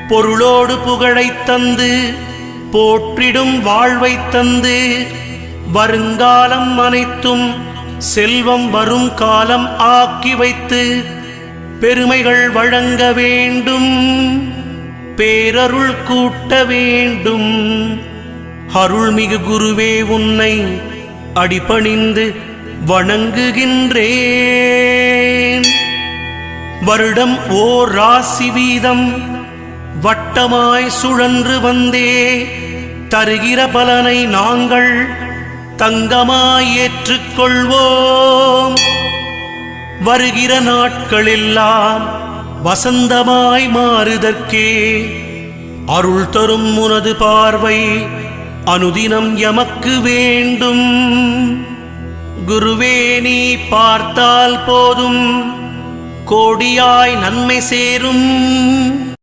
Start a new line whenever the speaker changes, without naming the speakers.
பொருளோடு புகழைத் தந்து போற்றிடும் வாழ்வைத் தந்து வருங்காலம் அனைத்தும் செல்வம் வரும் காலம் ஆக்கி வைத்து பெருமைகள் வழங்க வேண்டும், பேரருள் கூட்ட வேண்டும். அருள்மிகு குருவே, உன்னை அடிபணிந்து வணங்குகின்றேன். வருடம் ஓர் ராசி வீதம் வட்டமாய் சுழன்று வந்தே தருகிற பலனை நாங்கள் தங்கமாய் ஏற்றுக்கொள்வோம். வருகிற நாட்களெல்லாம் வசந்தமாய் மாறுதற்கே அருள் தரும் உனது பார்வை அனுதினம் எமக்கு வேண்டும். குருவே, நீ பார்த்தால் போதும் கோடியாய் நன்மை சேரும்.